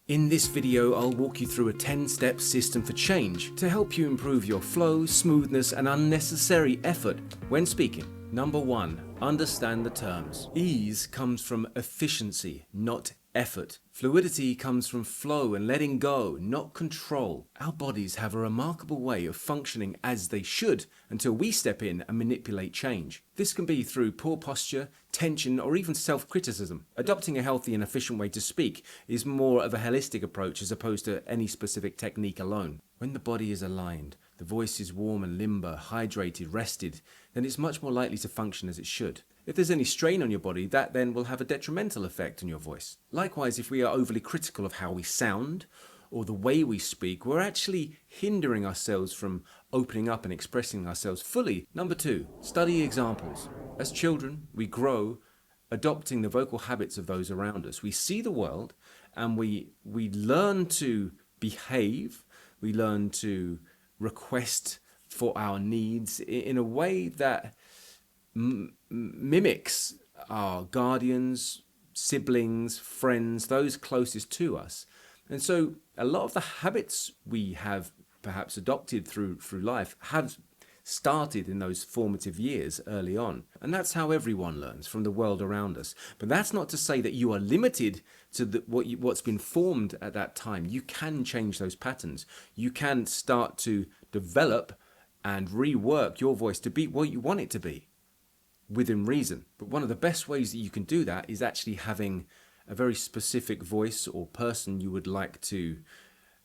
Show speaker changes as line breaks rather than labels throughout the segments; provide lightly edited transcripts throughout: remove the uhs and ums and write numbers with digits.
In this video, I'll walk you through a 10-step system for change to help you improve your flow, smoothness, and unnecessary effort when speaking. Number 1, understand the terms. Ease comes from efficiency, not effort. Fluidity comes from flow and letting go, not control. Our bodies have a remarkable way of functioning as they should until we step in and manipulate change. This can be through poor posture, tension, or even self-criticism. Adopting a healthy and efficient way to speak is more of a holistic approach as opposed to any specific technique alone. When the body is aligned, the voice is warm and limber, hydrated, rested, then it's much more likely to function as it should. If there's any strain on your body, that then will have a detrimental effect on your voice. Likewise, if we are overly critical of how we sound or the way we speak, we're actually hindering ourselves from opening up and expressing ourselves fully. Number 2, study examples. As children, we grow adopting the vocal habits of those around us. We see the world and we learn to behave, we learn to request for our needs in a way that mimics our guardians, siblings, friends, those closest to us. And so a lot of the habits we have perhaps adopted through life have started in those formative years early on. And that's how everyone learns, from the world around us. But that's not to say that you are limited to what's been formed at that time. You can change those patterns. You can start to develop and rework your voice to be what you want it to be, within reason. But one of the best ways that you can do that is actually having a very specific voice or person you would like to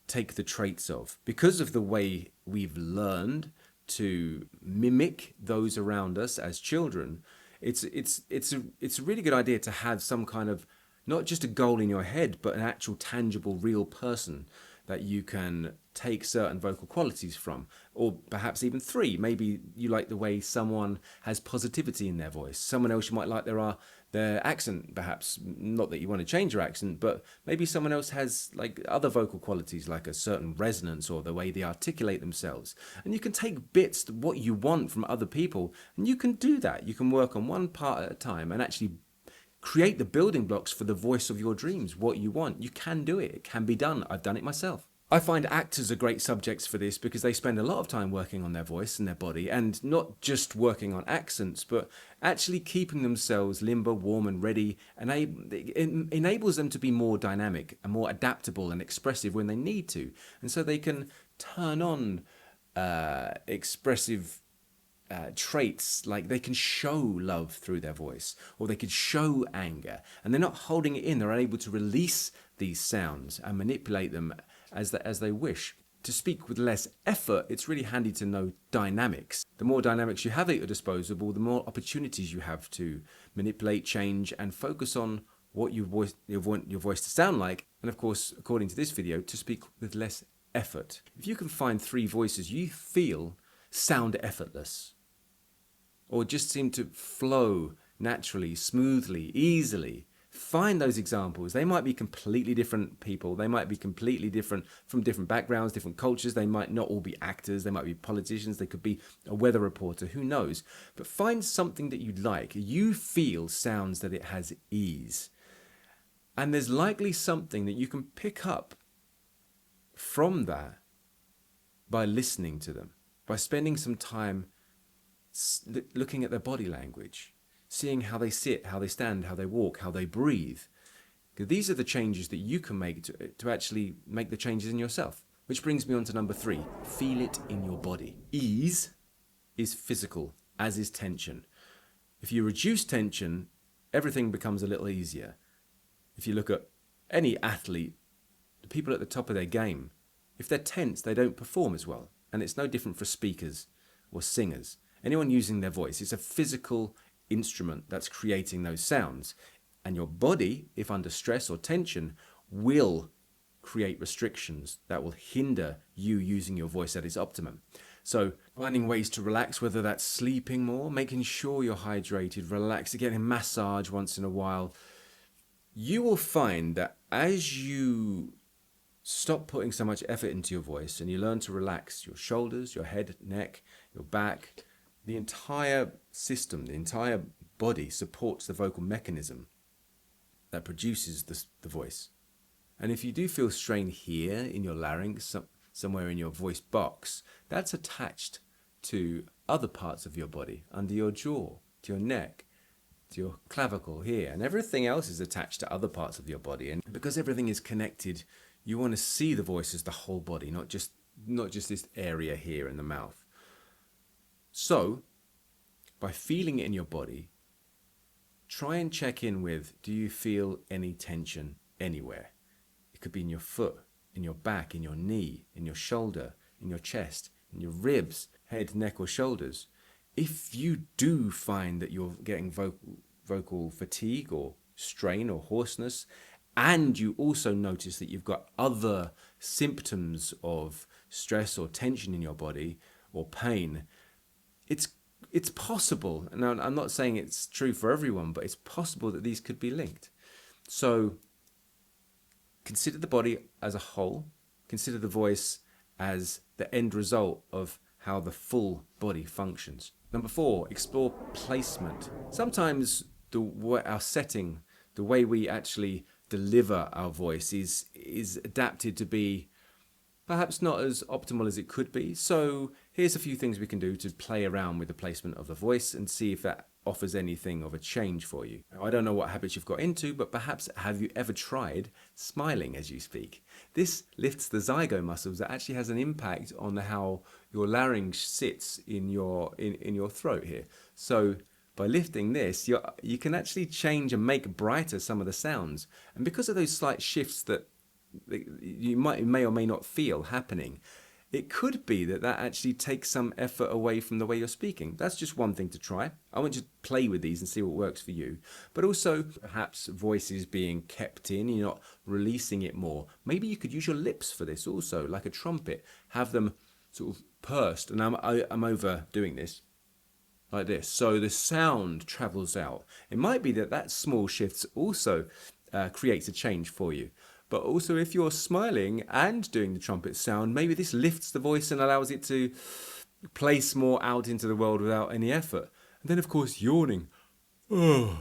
take the traits of. Because of the way we've learned to mimic those around us as children, it's a really good idea to have some kind of, not just a goal in your head, but an actual tangible real person that you can take certain vocal qualities from, or perhaps even 3. Maybe you like the way someone has positivity in their voice. Someone else you might like their accent, perhaps. Not that you want to change your accent, but maybe someone else has like other vocal qualities, like a certain resonance or the way they articulate themselves. And you can take bits, what you want from other people, and you can do that. You can work on one part at a time and actually create the building blocks for the voice of your dreams, what you want. You can do it. It can be done. I've done it myself. I find actors are great subjects for this because they spend a lot of time working on their voice and their body, and not just working on accents, but actually keeping themselves limber, warm and ready, and it enables them to be more dynamic and more adaptable and expressive when they need to. And so they can turn on expressive traits, like they can show love through their voice, or they can show anger, and they're not holding it in. They're able to release these sounds and manipulate them as they wish. To speak with less effort, it's really handy to know dynamics. The more dynamics you have at your disposal, the more opportunities you have to manipulate, change, and focus on what you want your voice to sound like. And of course, according to this video, to speak with less effort. If you can find 3 voices you feel sound effortless, or just seem to flow naturally, smoothly, easily, find those examples. They might be completely different people. They might be completely different from different backgrounds, different cultures. They might not all be actors. They might be politicians. They could be a weather reporter. Who knows? But find something that you like. You feel sounds that it has ease. And there's likely something that you can pick up from that by listening to them, by spending some time looking at their body language, seeing how they sit, how they stand, how they walk, how they breathe. These are the changes that you can make to actually make the changes in yourself. Which brings me on to number 3, feel it in your body. Ease is physical, as is tension. If you reduce tension, everything becomes a little easier. If you look at any athlete, the people at the top of their game, if they're tense, they don't perform as well. And it's no different for speakers or singers. Anyone using their voice, it's a physical instrument that's creating those sounds. And your body, if under stress or tension, will create restrictions that will hinder you using your voice at its optimum. So finding ways to relax, whether that's sleeping more, making sure you're hydrated, relaxed, getting a massage once in a while, you will find that as you stop putting so much effort into your voice and you learn to relax your shoulders, your head, neck, your back, the entire system, the entire body supports the vocal mechanism that produces the voice. And if you do feel strain here in your larynx, somewhere in your voice box, that's attached to other parts of your body, under your jaw, to your neck, to your clavicle here, and everything else is attached to other parts of your body. And because everything is connected, you want to see the voice as the whole body, not just this area here in the mouth. So, by feeling it in your body, try and check in with, do you feel any tension anywhere? It could be in your foot, in your back, in your knee, in your shoulder, in your chest, in your ribs, head, neck or shoulders. If you do find that you're getting vocal fatigue or strain or hoarseness, and you also notice that you've got other symptoms of stress or tension in your body or pain, it's possible, and I'm not saying it's true for everyone, but it's possible that these could be linked. So consider the body as a whole, consider the voice as the end result of how the full body functions. Number 4, explore placement. Sometimes our setting, the way we actually deliver our voice is adapted to be perhaps not as optimal as it could be. So here's a few things we can do to play around with the placement of the voice and see if that offers anything of a change for you. Now, I don't know what habits you've got into, but perhaps have you ever tried smiling as you speak? This lifts the zygo muscles that actually has an impact on how your larynx sits in your throat here. So by lifting this, you can actually change and make brighter some of the sounds. And because of those slight shifts that you may or may not feel happening, it could be that actually takes some effort away from the way you're speaking. That's just one thing to try. I want you to play with these and see what works for you. But also, perhaps voices being kept in, you're not releasing it more. Maybe you could use your lips for this also, like a trumpet. Have them sort of pursed. And I'm overdoing this, like this. So the sound travels out. It might be that small shifts also creates a change for you. But also if you're smiling and doing the trumpet sound, maybe this lifts the voice and allows it to place more out into the world without any effort. And then of course yawning. Oh,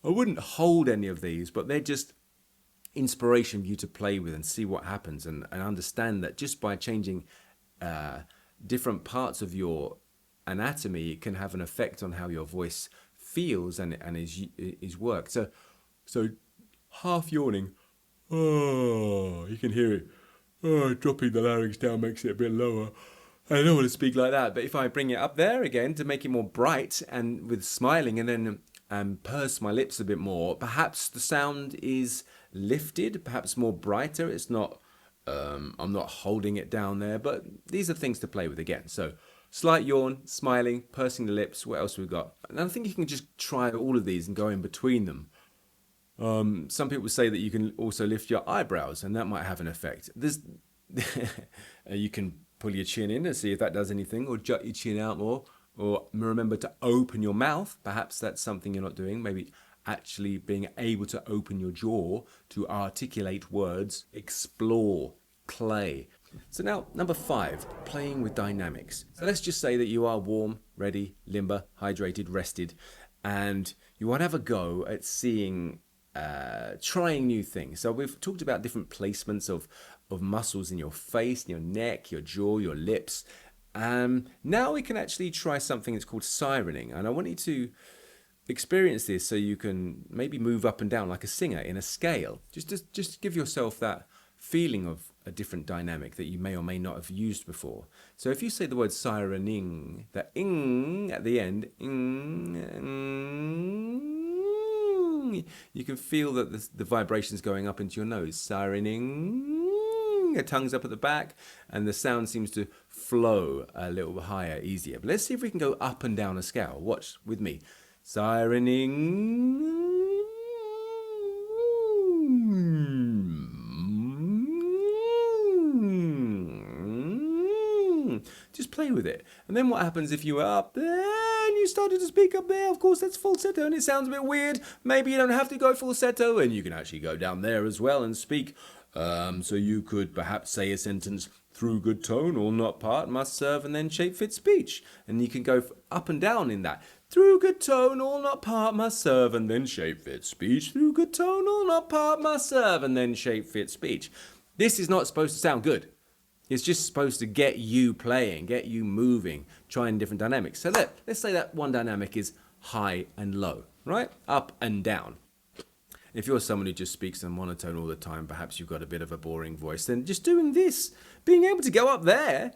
I wouldn't hold any of these, but they're just inspiration for you to play with and see what happens, and understand that just by changing different parts of your anatomy, it can have an effect on how your voice feels and is worked. So half yawning. Oh, you can hear it. Oh, dropping the larynx down makes it a bit lower. I don't want to speak like that, but if I bring it up there again to make it more bright and with smiling, and then purse my lips a bit more, perhaps the sound is lifted, perhaps more brighter. It's not, I'm not holding it down there, but these are things to play with again. So slight yawn, smiling, pursing the lips. What else we've got? And I think you can just try all of these and go in between them. Some people say that you can also lift your eyebrows, and that might have an effect. You can pull your chin in and see if that does anything, or jut your chin out more, or remember to open your mouth. Perhaps that's something you're not doing. Maybe actually being able to open your jaw to articulate words, explore, play. So now, number 5, playing with dynamics. So let's just say that you are warm, ready, limber, hydrated, rested, and you want to have a go at trying new things. So we've talked about different placements of muscles in your face, your neck, your jaw, your lips. Now we can actually try something that's called sirening, and I want you to experience this so you can maybe move up and down like a singer in a scale. Just give yourself that feeling of a different dynamic that you may or may not have used before. So if you say the word sirening, that ing at the end, you can feel that the vibrations going up into your nose. Sirening, your tongue's up at the back, and the sound seems to flow a little higher, easier. But let's see if we can go up and down a scale. Watch with me. Sirening. Just play with it. And then what happens if you were up there and you started to speak up there? Of course, that's falsetto and it sounds a bit weird. Maybe you don't have to go falsetto, and you can actually go down there as well and speak. So you could perhaps say a sentence, through good tone, all not part must serve, and then shape fit speech. And you can go up and down in that. Through good tone, all not part must serve, and then shape fit speech. Through good tone, all not part must serve, and then shape fit speech. This is not supposed to sound good. It's just supposed to get you playing, get you moving, trying different dynamics. So let's say that one dynamic is high and low, right? Up and down. If you're someone who just speaks in monotone all the time, perhaps you've got a bit of a boring voice, then just doing this, being able to go up there,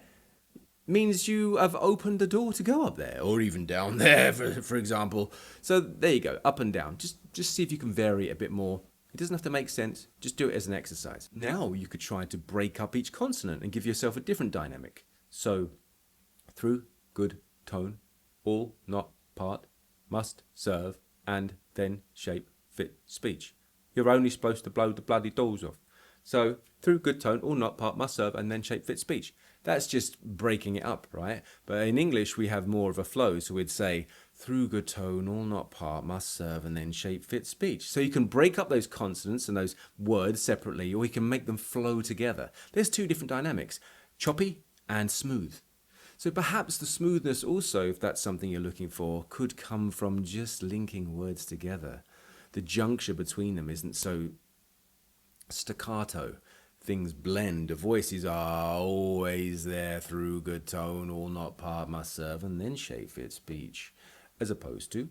means you have opened the door to go up there, or even down there, for example. So there you go, up and down. Just see if you can vary it a bit more. It doesn't have to make sense. Just do it as an exercise. Now you could try to break up each consonant and give yourself a different dynamic. So through, good, tone, all, not, part, must, serve, and then shape, fit, speech. You're only supposed to blow the bloody doors off. So through, good, tone, all, not, part, must, serve, and then shape, fit, speech. That's just breaking it up, right? But in English, we have more of a flow. So we'd say, through good tone, all not part, must serve, and then shape, fit, speech. So you can break up those consonants and those words separately, or you can make them flow together. There's two different dynamics, choppy and smooth. So perhaps the smoothness also, if that's something you're looking for, could come from just linking words together. The juncture between them isn't so staccato. Things blend. The voices are always there through good tone, all not part must serve, and then shape fit speech, as opposed to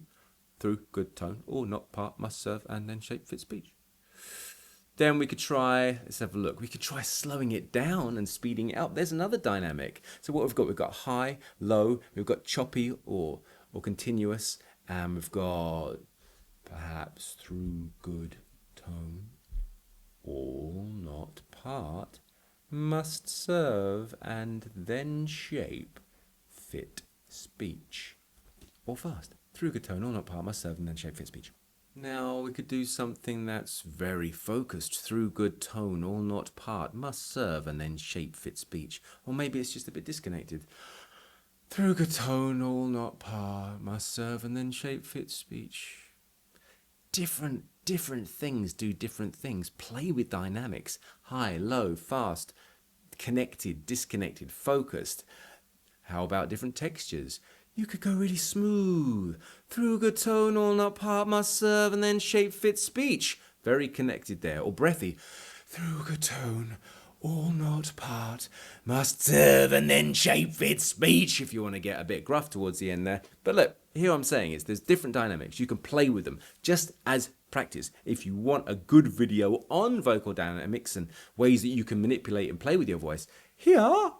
through good tone, all not part must serve, and then shape fit speech. Then we could try, let's have a look, we could try slowing it down and speeding it up. There's another dynamic. So what we've got high, low, we've got choppy or continuous, and we've got perhaps through good tone, all not part must serve, and then shape fit speech. Or fast. Through good tone, all not part must serve, and then shape fit speech. Now we could do something that's very focused. Through good tone, all not part must serve, and then shape fit speech. Or maybe it's just a bit disconnected. Through good tone, all not part must serve, and then shape fit speech. Different things do different things. Play with dynamics. High, low, fast, connected, disconnected, focused. How about different textures? You could go really smooth. Through good tone, all not part must serve, and then shape fit speech. Very connected there. Or breathy. Through good tone, all not part must serve, and then shape fit speech, if you want to get a bit gruff towards the end there. But look, here I'm saying is there's different dynamics. You can play with them just as practice. If you want a good video on vocal dynamics and ways that you can manipulate and play with your voice, here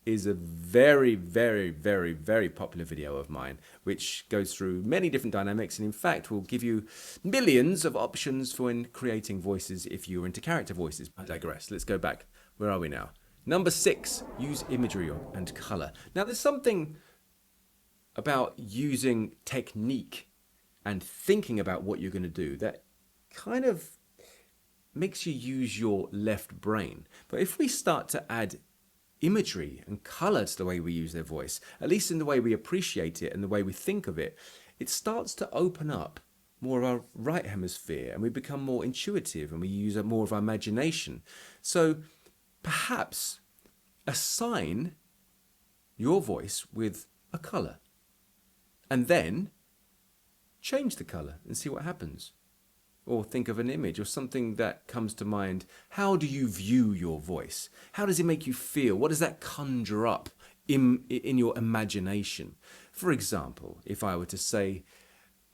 is a very, very, very, very popular video of mine, which goes through many different dynamics, and in fact will give you millions of options for creating voices if you're into character voices. I digress. Let's go back. Where are we now? Number 6, use imagery and colour. Now there's something about using technique and thinking about what you're going to do that kind of makes you use your left brain. But if we start to add imagery and colour to the way we use their voice, at least in the way we appreciate it and the way we think of it, it starts to open up more of our right hemisphere, and we become more intuitive, and we use more of our imagination. So perhaps assign your voice with a colour, and then change the colour and see what happens. Or think of an image or something that comes to mind. How do you view your voice? How does it make you feel? What does that conjure up in your imagination? For example, if I were to say,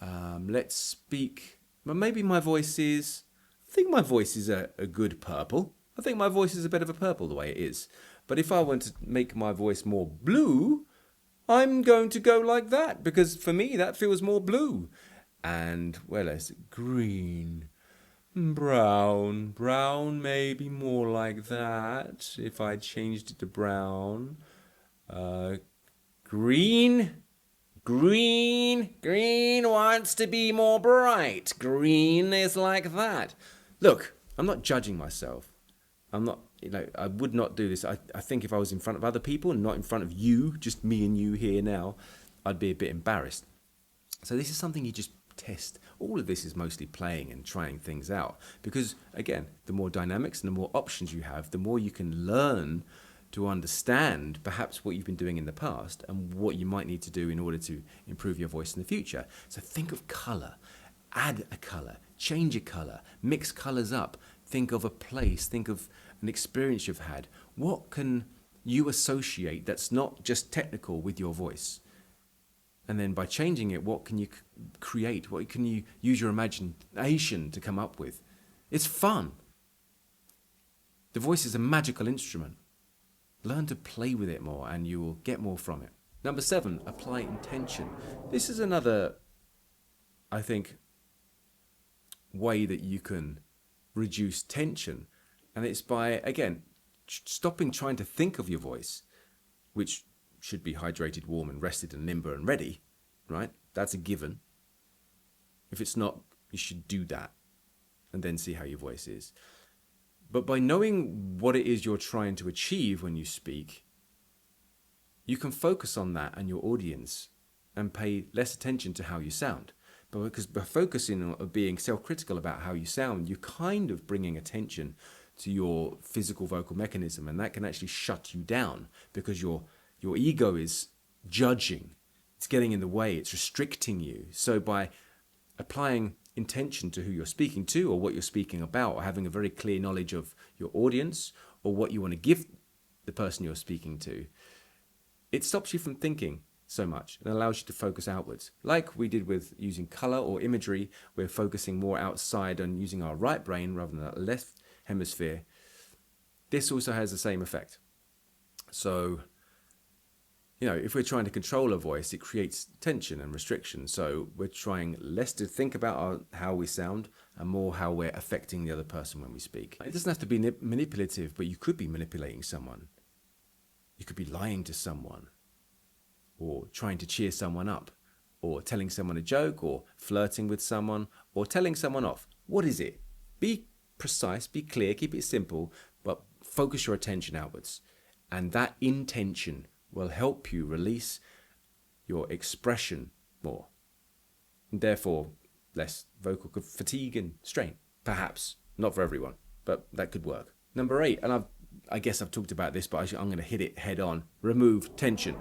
let's speak, well, maybe my voice is, I think my voice is a good purple. I think my voice is a bit of a purple the way it is. But if I want to make my voice more blue, I'm going to go like that, because for me that feels more blue. And, well, it's green, brown maybe more like that, if I changed it to brown. Green wants to be more bright. Green is like that. Look, I'm not judging myself. I'm not, I would not do this. I think if I was in front of other people and not in front of you, just me and you here now, I'd be a bit embarrassed. So this is something you just test. All of this is mostly playing and trying things out, because again, the more dynamics and the more options you have, the more you can learn to understand perhaps what you've been doing in the past and what you might need to do in order to improve your voice in the future. So think of colour, add a colour, change a colour, mix colours up, think of a place, think of an experience you've had. What can you associate that's not just technical with your voice? And then by changing it, what can you create? What can you use your imagination to come up with? It's fun. The voice is a magical instrument. Learn to play with it more and you will get more from it. Number 7, apply intention. This is another, I think, way that you can reduce tension. And it's by, again, stopping trying to think of your voice, which should be hydrated, warm and rested and limber and ready, right? That's a given. If it's not, you should do that and then see how your voice is. But by knowing what it is you're trying to achieve when you speak, you can focus on that and your audience and pay less attention to how you sound. But because by focusing on being self-critical about how you sound, you're kind of bringing attention to your physical vocal mechanism, and that can actually shut you down because your ego is judging. It's getting in the way. It's restricting you. So by applying intention to who you're speaking to or what you're speaking about, or having a very clear knowledge of your audience or what you want to give the person you're speaking to, it stops you from thinking so much and allows you to focus outwards. Like we did with using color or imagery, we're focusing more outside and using our right brain rather than our left hemisphere. This also has the same effect. So, if we're trying to control a voice, it creates tension and restriction. So we're trying less to think about how we sound and more how we're affecting the other person when we speak. It doesn't have to be manipulative, but you could be manipulating someone. You could be lying to someone, or trying to cheer someone up, or telling someone a joke, or flirting with someone, or telling someone off. What is it? Be precise, be clear, keep it simple, but focus your attention outwards. And that intention will help you release your expression more. And therefore, less vocal fatigue and strain. Perhaps. Not for everyone, but that could work. Number 8, and I guess I've talked about this, but I'm going to hit it head on. Remove tension,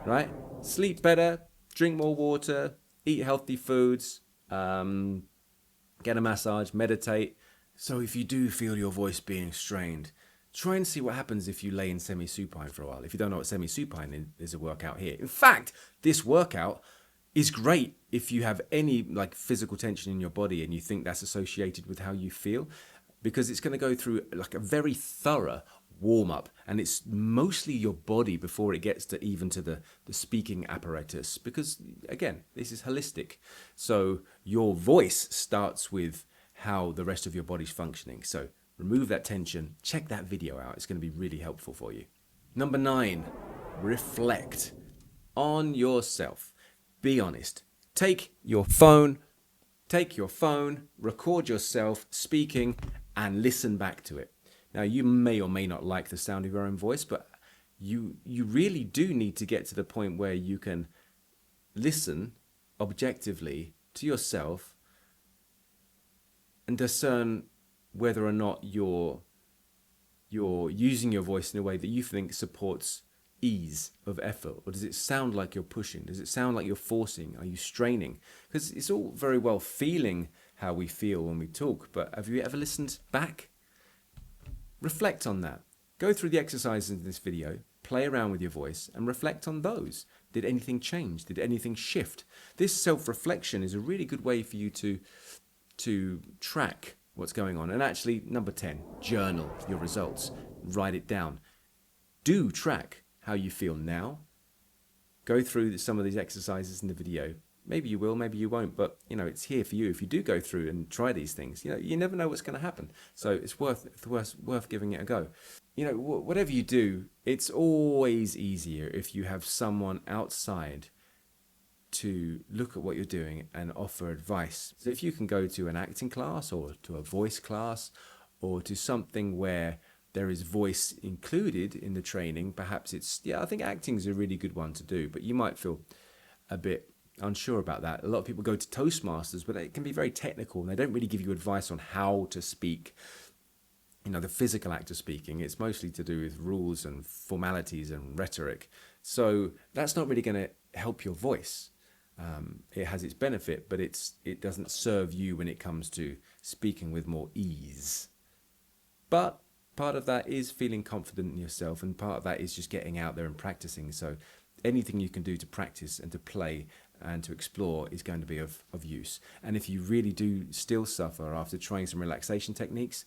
right? Sleep better, drink more water, eat healthy foods, get a massage, meditate. So if you do feel your voice being strained, try and see what happens if you lay in semi-supine for a while. If you don't know what semi-supine is, there's a workout here. In fact, this workout is great if you have any physical tension in your body and you think that's associated with how you feel, because it's going to go through a very thorough warm-up, and it's mostly your body before it gets to even to the speaking apparatus, because again, this is holistic. So your voice starts with how the rest of your body's functioning. So remove that tension, check that video out. It's going to be really helpful for you. Number 9, reflect on yourself. Be honest. Take your phone, record yourself speaking and listen back to it. Now, you may or may not like the sound of your own voice, but you really do need to get to the point where you can listen objectively to yourself and discern whether or not you're using your voice in a way that you think supports ease of effort, or does it sound like you're pushing? Does it sound like you're forcing? Are you straining? Because it's all very well feeling how we feel when we talk, but have you ever listened back? Reflect on that. Go through the exercises in this video, play around with your voice, and reflect on those. Did anything change? Did anything shift? This self-reflection is a really good way for you to track what's going on. And actually, number 10, journal your results. Write it down. Do track how you feel now. Go through some of these exercises in the video. Maybe you will, maybe you won't, but it's here for you. If you do go through and try these things, you never know what's going to happen. So it's worth giving it a go. Whatever you do, it's always easier if you have someone outside to look at what you're doing and offer advice. So if you can go to an acting class or to a voice class or to something where there is voice included in the training, perhaps I think acting is a really good one to do, but you might feel a bit unsure about that. A lot of people go to Toastmasters, but it can be very technical and they don't really give you advice on how to speak the physical act of speaking. It's mostly to do with rules and formalities and rhetoric. So that's not really going to help your voice. It has its benefit, but it doesn't serve you when it comes to speaking with more ease. But part of that is feeling confident in yourself, and part of that is just getting out there and practicing. So anything you can do to practice and to play and to explore is going to be of use. And if you really do still suffer after trying some relaxation techniques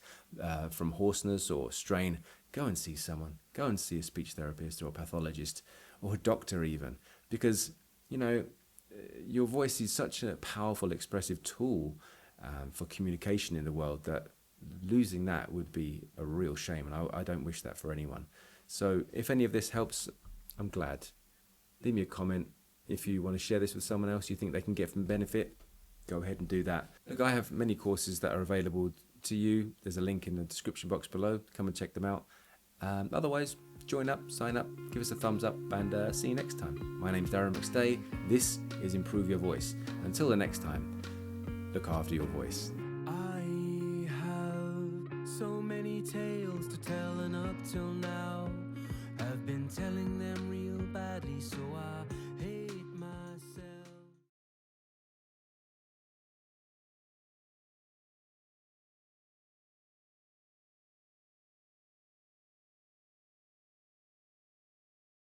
from hoarseness or strain, go and see someone. Go and see a speech therapist or a pathologist or a doctor even, because, your voice is such a powerful expressive tool for communication in the world that losing that would be a real shame, and I don't wish that for anyone. So if any of this helps, I'm glad. Leave me a comment. If you want to share this with someone else you think they can get from benefit, go ahead and do that. Look, I have many courses that are available to you. There's a link in the description box below. Come and check them out. Otherwise, join up, sign up, give us a thumbs up, and see you next time. My name's Darren McStay. This is Improve Your Voice. Until the next time, look after your voice.
I have so many tales to tell, and up till